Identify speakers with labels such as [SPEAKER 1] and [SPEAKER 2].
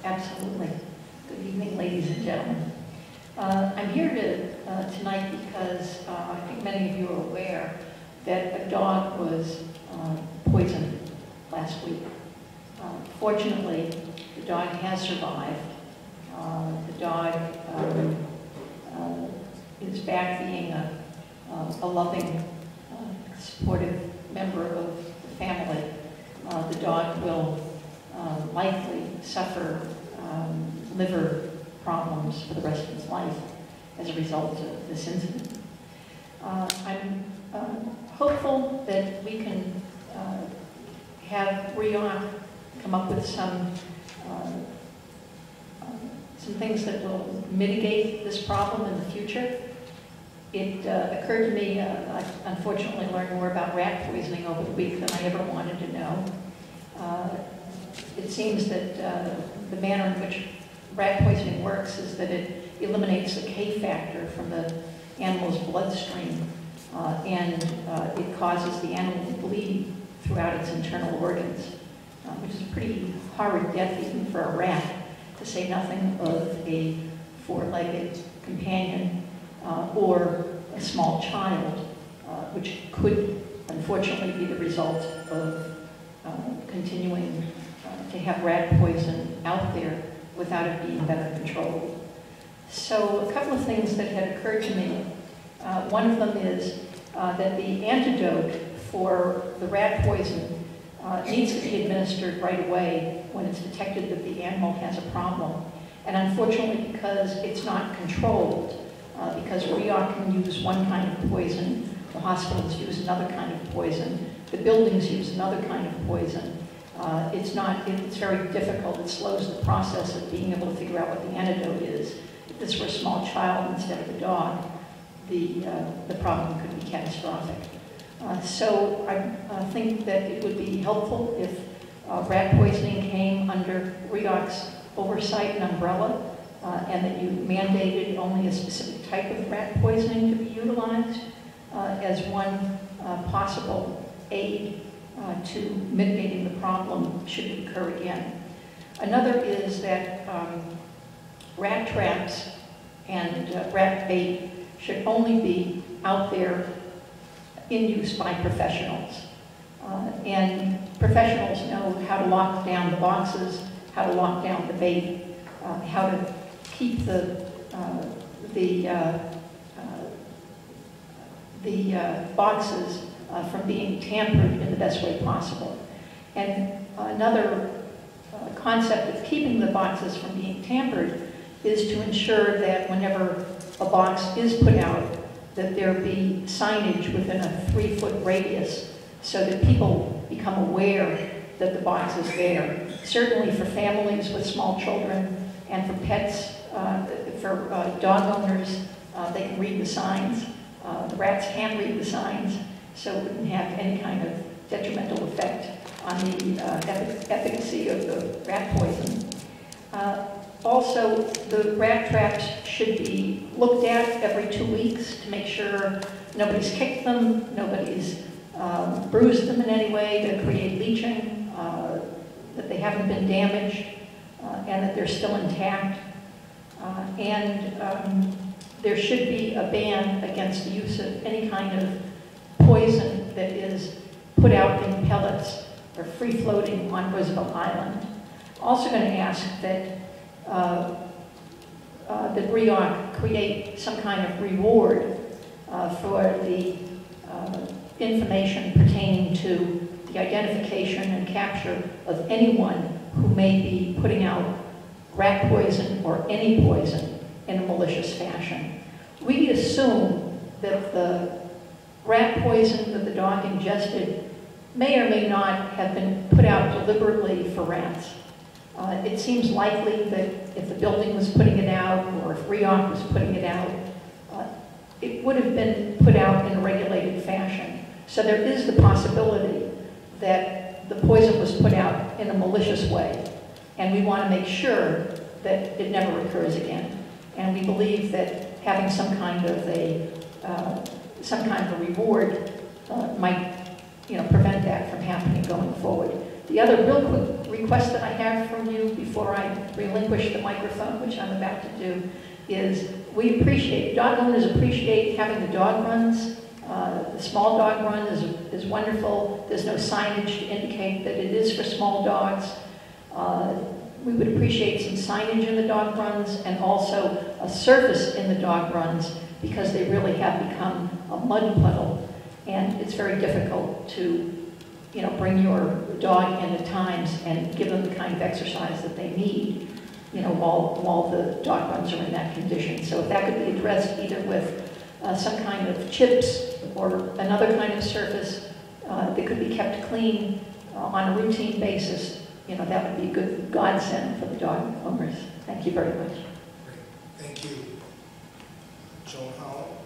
[SPEAKER 1] Absolutely. Good evening, ladies and gentlemen. I'm here tonight because I think many of you are aware that a dog was poisoned last week. Fortunately, the dog has survived. The dog is back being a loving, supportive member of the family. The dog will likely suffer liver problems for the rest of his life as a result of this incident. I'm hopeful that we can have RIOC come up with some things that will mitigate this problem in the future. It occurred to me, I unfortunately learned more about rat poisoning over the week than I ever wanted to know. It seems that the manner in which rat poisoning works is that it eliminates the K factor from the animal's bloodstream, and it causes the animal to bleed throughout its internal organs, which is a pretty horrid death even for a rat, to say nothing of a four-legged companion or a small child, which could unfortunately be the result of continuing to have rat poison out there without it being better controlled. So a couple of things that had occurred to me. One of them is that the antidote for the rat poison needs to be administered right away when it's detected that the animal has a problem. And unfortunately, because it's not controlled, because RIOC can use one kind of poison, the hospitals use another kind of poison, the buildings use another kind of poison, it's very difficult. It slows the process of being able to figure out what the antidote is. If this were a small child instead of a dog, the problem could be catastrophic. So I think that it would be helpful if rat poisoning came under RIOC's oversight and umbrella, and that you mandated only a specific type of rat poisoning to be utilized as one possible aid to mitigating the problem should it occur again. Another is that rat traps and rat bait should only be out there in use by professionals. And professionals know how to lock down the boxes, how to lock down the bait, how to keep the boxes from being tampered in the best way possible. And another concept of keeping the boxes from being tampered is to ensure that whenever a box is put out, that there be signage within a 3-foot radius so that people become aware that the box is there. Certainly for families with small children and for pets, for dog owners, they can read the signs. The rats can't read the signs, so it wouldn't have any kind of detrimental effect on the efficacy of the rat poison. Also, the rat traps should be looked at every 2 weeks to make sure nobody's kicked them, nobody's bruised them in any way to create leaching, that they haven't been damaged, and that they're still intact. There should be a ban against the use of any kind of poison that is put out in pellets or free-floating on Roosevelt Island. Also going to ask that that RIOC create some kind of reward for the information pertaining to the identification and capture of anyone who may be putting out rat poison or any poison in a malicious fashion. We assume that the rat poison that the dog ingested may or may not have been put out deliberately for rats. It seems likely that if the building was putting it out or if RIOC was putting it out, it would have been put out in a regulated fashion. So there is the possibility that the poison was put out in a malicious way. And we want to make sure that it never occurs again. And we believe that having some kind of a reward might prevent that from happening going forward. The other real quick request that I have from you before I relinquish the microphone, which I'm about to do, is we appreciate, dog owners appreciate having the dog runs. The small dog run is wonderful. There's no signage to indicate that it is for small dogs. We would appreciate some signage in the dog runs and also a surface in the dog runs, because they really have become a mud puddle, and it's very difficult to, you know, bring your dog in at times and give them the kind of exercise that they need, you know, while the dog runs are in that condition. So if that could be addressed either with some kind of chips or another kind of surface that could be kept clean on a routine basis, you know, that would be a good godsend for the dog owners. Thank you very much.
[SPEAKER 2] Great. Thank you. Joan Howell.